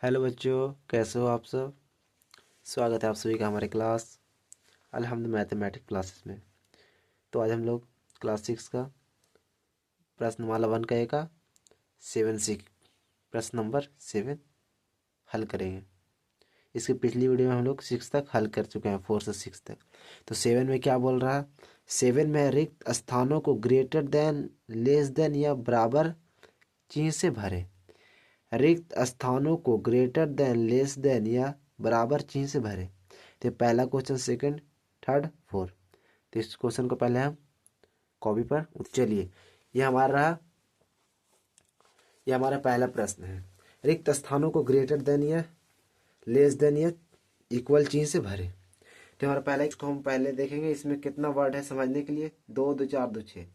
Hello बच्चों, कैसे हो आप सब। स्वागत है आप सभी का हमारे क्लास अलहम्द मैथमेटिक्स क्लासेस में। तो आज हम लोग क्लास 6 का प्रश्नमाला 1 का ए का 7 से प्रश्न नंबर 7 हल करेंगे। इसकी पिछली वीडियो में हम लोग 6 तक हल कर चुके हैं, 4 से 6 तक। तो 7 में क्या बोल रहा है? 7 में रिक्त स्थानों को ग्रेटर देन, लेस देन या बराबर चिन्ह से भरे। रिक्त स्थानों को ग्रेटर देन, लेस देन या बराबर चिन्ह से भरे। तो पहला क्वेश्चन, सेकंड, थर्ड, फोर्थ। तो इस क्वेश्चन को पहले हम कॉपी पर चलिए। ये हमारा पहला प्रश्न है। रिक्त स्थानों को ग्रेटर देन या लेस देन या इक्वल चिन्ह से भरे। तो हमारा पहला, इसको हम पहले देखेंगे। इसमें कितना वर्ड है समझने के लिए? 2 2 4 2 6,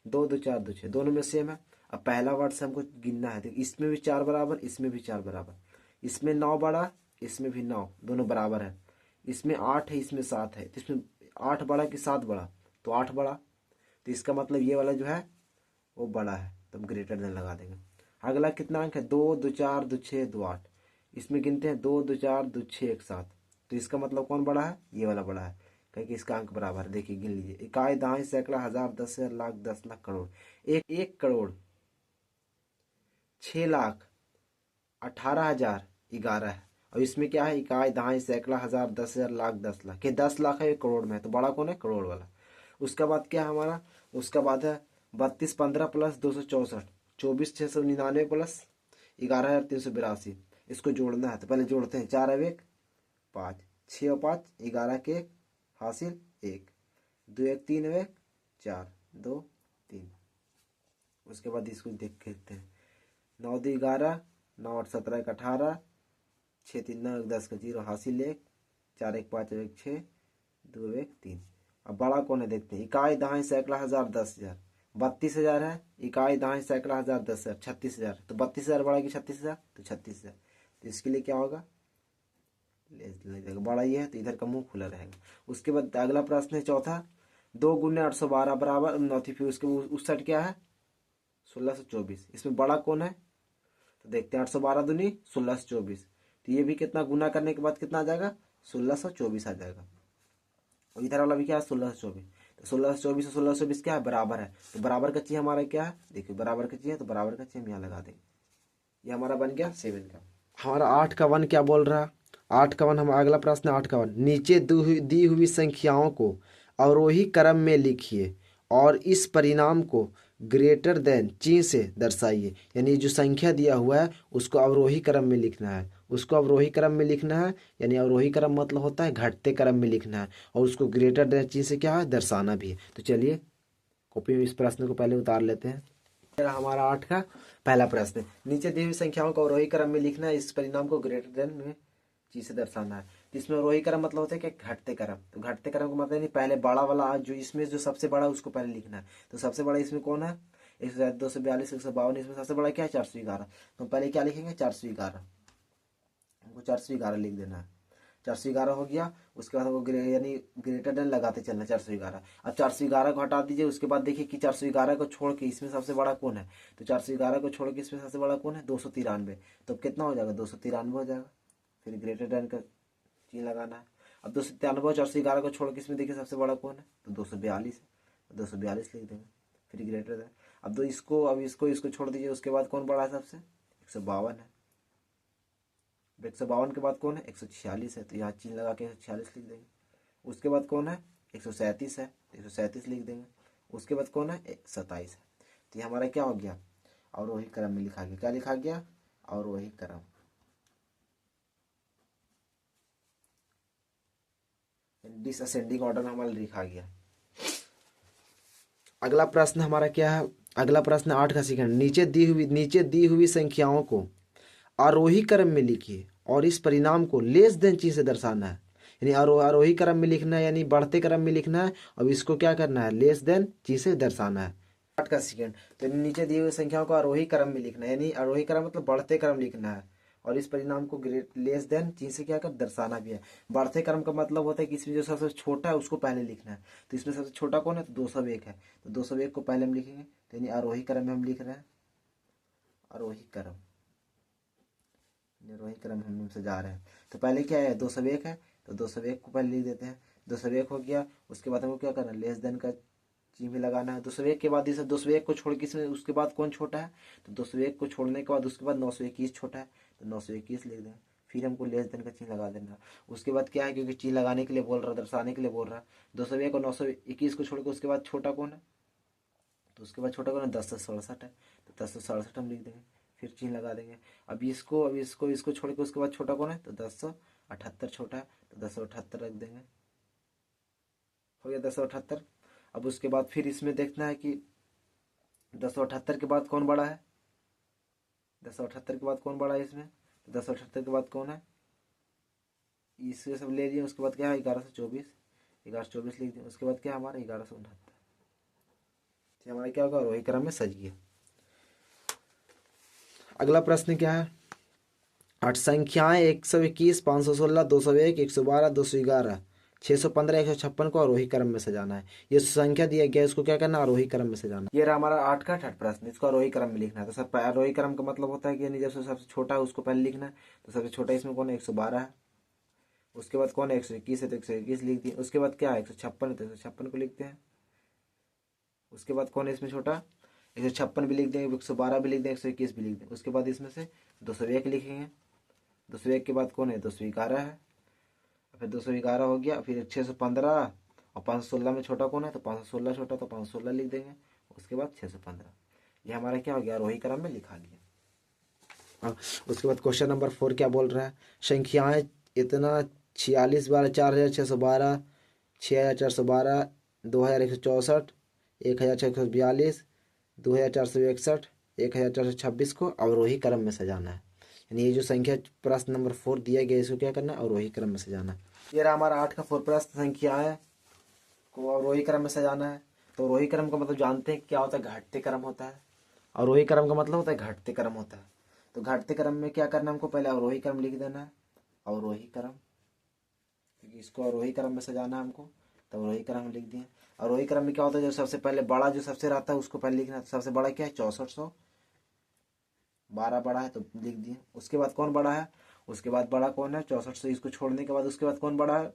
2 2 4 2 6, दोनों में सेम है। अब पहला वर्ड से हमको गिनना है। देखिए, इसमें भी 4 बराबर, इसमें भी 4 बराबर, इसमें 9 बड़ा, इसमें भी 9, दोनों बराबर है। इसमें 8 है, इसमें 7 है। तो इसमें 8 बड़ा कि 7 बड़ा? तो 8 बड़ा। तो इसका मतलब ये वाला जो है वो बड़ा है, तो हम ग्रेटर देन लगा देंगे। अगला कितना अंक है? 2 2 4 2 6 2 8। इसमें गिनते हैं 2 2 4 2 6 1 7। तो इसका मतलब कौन बड़ा है? ये वाला बड़ा है, क्योंकि इसका अंक बराबर है। देखिए, गिन लीजिए। इकाई, दहाई, सैकड़ा, हजार, 10,000, लाख, 10 लाख, करोड़। 1 करोड़ 6 लाख 18,000 11 है। और इसमें क्या है? इकाई, दहाई, सैकड़ा, हजार, 10,000, लाख, 10 लाख। ये 10 लाख है, ये करोड़ में है। तो बड़ा कौन है? करोड़ वाला। उसका बाद क्या है हमारा? उसका बाद है 32 15 प्लस 264, 24 699 प्लस 11,382। इसको जोड़ना है, तो पहले जोड़ते हैं। 4 अब 1 5, 6 और 5 11 के 1 हासिल 1, 2 1 3 अब 1 4 2 3। उसके बाद इसको देख लेते हैं। 9 2 11, 9 8 17 1 18, 6 3 9 1 10 का 0 हासिल 1, 4 1 5 1 6 2 1 3। अब बड़ा कौन है देखते हैं। इकाई, दहाई, सैकड़ा, हजार, 10,000। 32,000 है। इकाई, दहाई, सैकड़ा, हजार, 10,000, 36,000। तो 32,000 बड़ा कि 36,000? तो 36,000। तो इसके लिए क्या होगा? बड़ा ये है, तो इधर का मुंह खुला रहेगा। उसके बाद अगला प्रश्न है चौथा। 2 गुने 812 बराबर 9 थी। फिर उसके उस साइड क्या है? 1624। इसमें बड़ा कौन है? तो देखते हैं। 812 दूनी 1624। तो ये भी कितना गुना करने के बाद कितना आ जाएगा? 1624 आ जाएगा। और इधर वाला भी क्या है? 1624। तो 1624 और 1624 क्या है? बराबर है। तो बराबर का चिन्ह हमारा क्या है? देखिए, बराबर का चिन्ह है, तो बराबर का चिन्ह हम यहाँ लगा देंगे। ये हमारा बन गया 7 का। हमारा 8 का 1 क्या बोल रहा है? 8 का 1, हम अगला प्रश्न 8 का 1। नीचे दी हुई संख्याओं को अवरोही क्रम में लिखिए और इस परिणाम को ग्रेटर देन चिन्ह से दर्शाइए। यानी जो संख्या दिया हुआ है उसको अवरोही क्रम में लिखना है। उसको अवरोही क्रम में लिखना है, यानी अवरोही क्रम मतलब होता है घटते क्रम में लिखना है। और उसको ग्रेटर देन चिन्ह से क्या है? दर्शाना भी है। तो चलिए कॉपी में इस प्रश्न को पहले उतार लेते हैं। हमारा 8 का पहला प्रश्न, नीचे दी हुई संख्याओं को अवरोही क्रम में लिखना है, इस परिणाम को ग्रेटर देन में चीज से दर्शाना है। तो इसमें अवरोही क्रम मतलब होता है कि घटते क्रम। तो घटते क्रम का मतलब नहीं, पहले बड़ा वाला जो इसमें जो सबसे बड़ा उसको पहले लिखना है। तो सबसे बड़ा इसमें कौन है? 242 152। इसमें सबसे बड़ा क्या है? 411। तो पहले क्या लिखेंगे? 411। हमको 411 लिख देना है। 411 हो गया। उसके बाद हमको यानी ग्रेटर देन लगाते चलना 411। अब 411 को हटा दीजिए। उसके बाद देखिए कि 411 को छोड़ के इसमें सबसे बड़ा कौन है? तो 411 को छोड़ के इसमें सबसे बड़ा कौन है? 293। तो कितना हो जाएगा? 293 हो जाएगा। फिर ग्रेटर देन का चिन्ह लगाना है। अब 293 और 411 को छोड़ के इसमें देखिए सबसे बड़ा कौन है? तो 242 है। तो 242 लिख देंगे। फिर ग्रेटर देन। अब इसको छोड़ दीजिए। उसके बाद कौन बड़ा है सबसे? 152 है। 152 के बाद कौन है? 146 है। तो यहाँ चिन्ह लगा के 146 लिख देंगे। उसके बाद कौन है? 137 है। तो 137 लिख देंगे। उसके बाद कौन है? 27 है। तो ये हमारा क्या हो गया? और वही क्रम में लिखा गया। क्या लिखा गया? और वही क्रम, डिसअसेंडिंग ऑर्डर में हमारा लिखा गया। अगला प्रश्न हमारा क्या है? अगला प्रश्न 8 का सेकंड, नीचे दी हुई संख्याओं को आरोही क्रम में लिखिए और इस परिणाम को लेस देन चिन्ह से दर्शाना है। यानी आरोही क्रम में लिखना है, यानी बढ़ते क्रम में लिखना है। अब इसको क्या करना है? लेस देन चिन्ह से दर्शाना है। 8 का सेकंड, तो नीचे दी हुई संख्याओं को आरोही क्रम में लिखना है, यानी आरोही क्रम मतलब बढ़ते क्रम लिखना है। और इस परिणाम को ग्रेट लेस देन चिन्ह से क्या कर दर्शाना भी है। बढ़ते क्रम का मतलब होता है कि इसमें जो सबसे छोटा है उसको पहले लिखना है। तो इसमें सबसे छोटा कौन है? तो 201 है। तो 201 को पहले हम लिखेंगे। तो यानी आरोही क्रम में हम लिख रहे हैं। आरोही क्रम निर्वही क्रम हम सजा रहे हैं। तो पहले क्या है, 201 है, तो 201 को पहले लिख देते हैं। 201 हो गया, उसके बाद हमको क्या करना है, लेस देन का चिन्ह भी लगाना है। 201 के बाद इसे 201 को छोड़ के इसमें उसके बाद कौन छोटा है, तो 201 को छोड़ने के बाद उसके बाद 921 छोटा है, तो 921 लिख दें। फिर हमको लेस देन का चिन्ह लगा देना। उसके बाद क्या है, क्योंकि चिन्ह लगाने के लिए बोल रहा, दर्शाने के लिए बोल रहा, 201 और 921 को छोड़ के उसके बाद छोटा कौन है, तो उसके बाद छोटा कौन है, 1067 है, तो 1067 हम लिख देंगे। फिर चिन्ह लगा देंगे। अब इसको छोड़ के उसके बाद छोटा कौन है, तो 1078 छोटा है, तो 1078 रख देंगे। हो गया 1078। अब उसके बाद फिर इसमें देखना है कि 1078 के बाद कौन बड़ा है, 1078 के बाद कौन बड़ा है इसमें, तो 1078 के बाद कौन है, इससे सब ले लिए। उसके बाद क्या है, 1124, 1124 लिख दिए। उसके बाद क्या है हमारा, 1169। हमारा क्या होगा, वही क्रम में सज गया। अगला प्रश्न क्या है, 8 संख्याएं 121, 516, 201, 112, 211, 615, 156 को आरोही क्रम में सजाना है। ये संख्या दिया गया, इसको क्या करना, आरोही क्रम में सजाना। ये रहा हमारा 8 का छठ प्रश्न, इसको आरोही क्रम में लिखना है। तो सब आरोही क्रम का मतलब होता है कि यानी जब सबसे छोटा है उसको पहले लिखना है। तो सबसे छोटा इसमें कौन है, 112 है। उसके बाद कौन है, 121 है, तो 121 लिख दिए। उसके बाद क्या है, 156 है, तो 156 को लिखते हैं। उसके बाद कौन है इसमें छोटा, 156 भी लिख देंगे, 112 भी लिख देंगे, 121 भी लिख देंगे। उसके बाद इसमें से 201 लिखेंगे। 201 के बाद कौन है, 211 है। फिर 211 हो गया, फिर 615 और 516 में छोटा कौन है, तो 516 छोटा, तो 516 लिख देंगे। उसके बाद 615। ये हमारा क्या हो गया, आरोही क्रम में लिखा गया। उसके बाद क्वेश्चन नंबर 4 क्या बोल रहा है, संख्याएं इतना 46 बारह 4612, 6412, 2164, 1642, 2461, 1426 को अवरोही क्रम में सजाना है। यानी ये जो संख्या प्रश्न नंबर 4 दिया गया, इसको क्या करना है, अवरोही क्रम में सजाना है। ये रहा हमारा 8 का 4 प्रश्न, संख्या है को अवरोही क्रम में सजाना है। तो अवरोही क्रम का मतलब जानते हैं क्या होता है, घटते क्रम होता है। अवरोही क्रम का मतलब होता है घटते क्रम होता है। तो घटते क्रम में क्या करना है, हमको पहले अवरोही क्रम लिख देना है, अवरोही क्रम, क्योंकि इसको अवरोही क्रम में सजाना है हमको। तो अवरोही क्रम लिख दिए। अवरोही क्रम में क्या होता है, जो सबसे पहले बड़ा जो सबसे रहता है उसको पहले लिखना है। तो सबसे बड़ा क्या है, 6412 बड़ा है, तो लिख दिए। उसके बाद कौन बड़ा है, उसके बाद बड़ा कौन है, 6400, इसको छोड़ने के बाद उसके बाद कौन बड़ा है,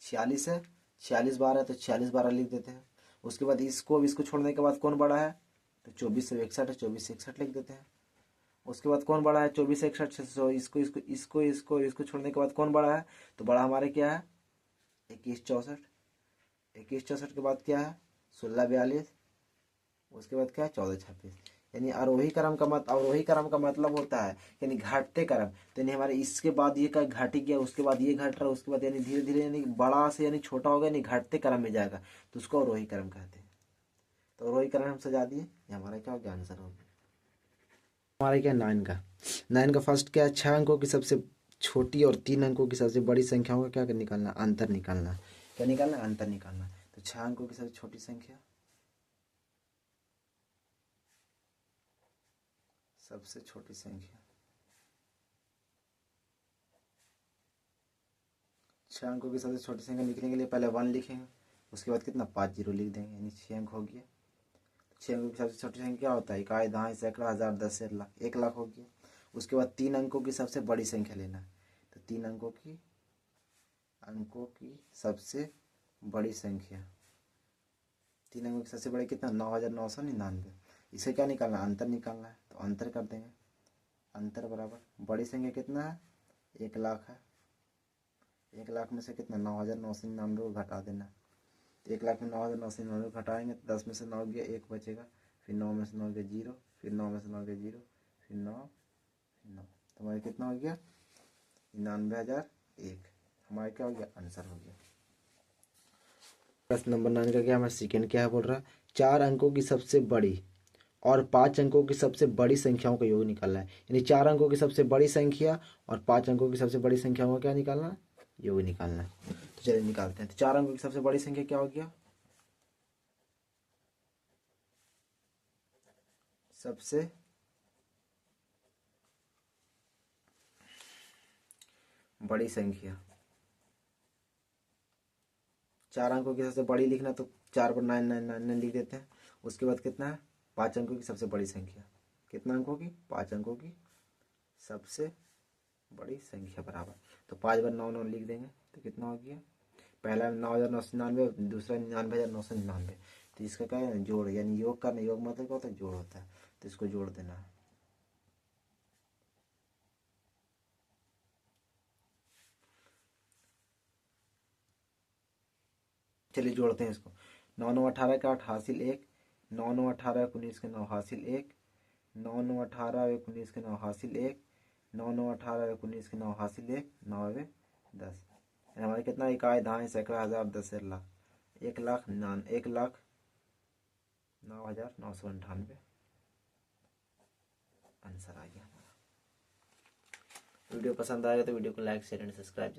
46 है, 4612 है, तो 4612 लिख देते हैं। उसके बाद इसको छोड़ने के बाद कौन बड़ा है, तो 2461 है, 2461 लिख देते हैं। उसके बाद कौन बड़ा है, 2461, इसको छोड़ने के बाद कौन बड़ा है, तो बड़ा हमारे क्या है, 2164, 2164 के बाद क्या है, 1642, उसके बाद क्या है, 1426। यानी अवरोही क्रम का मतलब होता है यानी घटते क्रम। तो यानी हमारे इसके बाद ये का घट गया, उसके बाद ये घट रहा, उसके बाद यानी धीरे धीरे यानी बड़ा से यानी छोटा होगा, यानी घटते क्रम में जाएगा, तो उसको अवरोही क्रम कहते हैं। तो अवरोही क्रम हम सजा दिए। ये हमारा क्या हो गया, आंसर हो गया हमारा क्या, 9 का फर्स्ट क्या है, 6 अंकों की सबसे छोटी और 3 अंकों की सबसे बड़ी संख्याओं का क्या निकालना, अंतर निकालना। क्या निकालना, अंतर निकालना। तो 6 अंकों की सबसे छोटी संख्या, सबसे छोटी संख्या, 6 अंकों की सबसे छोटी संख्या लिखने के लिए पहले 1 लिखेंगे। उसके बाद कितना, 5 जीरो लिख देंगे, यानी 6 अंक हो गया। 6 अंकों की सबसे छोटी संख्या क्या होता है, इकाई, दहाई, सैकड़ा, हजार, दस, लाख, 1 लाख हो गया। उसके बाद 3 अंकों की सबसे बड़ी संख्या लेना है। तो 3 अंकों की सबसे बड़ी संख्या, 3 अंकों की सबसे बड़ी कितना, 9999। इसे क्या निकालना, अंतर निकालना है। तो अंतर कर देंगे, अंतर बराबर बड़ी संख्या कितना है, 1 लाख है। 1 लाख में से कितना, 9999 को घटा देना। तो 1 लाख में 9999 को घटाएंगे तो 10 में से 9 गया, 1 बचेगा। फिर 9 में से 9 गया 0, फिर 9 में से 9 गया 0, फिर 9, फिर 9, तो हमारे कितना हो गया, 99,001। हमारा क्या हो गया, आंसर हो गया। प्रश्न नंबर 9 का क्या, हमारा सेकेंड क्या है, बोल रहा है 4 अंकों की सबसे बड़ी और 5 अंकों की सबसे बड़ी संख्याओं का योग निकालना है। यानी 4 अंकों की सबसे बड़ी संख्या और 5 अंकों की सबसे बड़ी संख्याओं का क्या निकालना है, योग निकालना है। तो चलिए निकालते हैं। तो 4 अंकों की सबसे बड़ी संख्या क्या हो गया, सबसे बड़ी संख्या, 4 अंकों की सबसे बड़ी लिखना, तो 4 पर 999 लिख देते हैं। उसके बाद कितना है, 5 अंकों की सबसे बड़ी संख्या, कितना अंकों की, 5 अंकों की सबसे बड़ी संख्या बराबर। तो 5 बार 9 9 लिख देंगे तो कितना हो गया, पहला 9,999, दूसरा 99,999। तो इसका क्या है, जोड़, यानी योग करना। योग मतलब क्या होता है, जोड़ होता है। तो इसको जोड़ देना है। चलिए जोड़ते हैं इसको। 9 9 18 का 8 हासिल 1, 9 9 18 19 के 9 हासिल 1, 9 9 18 19 के 9 हासिल 1, 9 9 18 19 के 9 हासिल 1, 9 10। हमारे कितना इकाई, दहाई, सैकड़ा, हजार, दस, लाख, 1,09,998 आंसर आ गया हमारा। वीडियो पसंद आएगा तो वीडियो को लाइक शेयर एंड सब्सक्राइब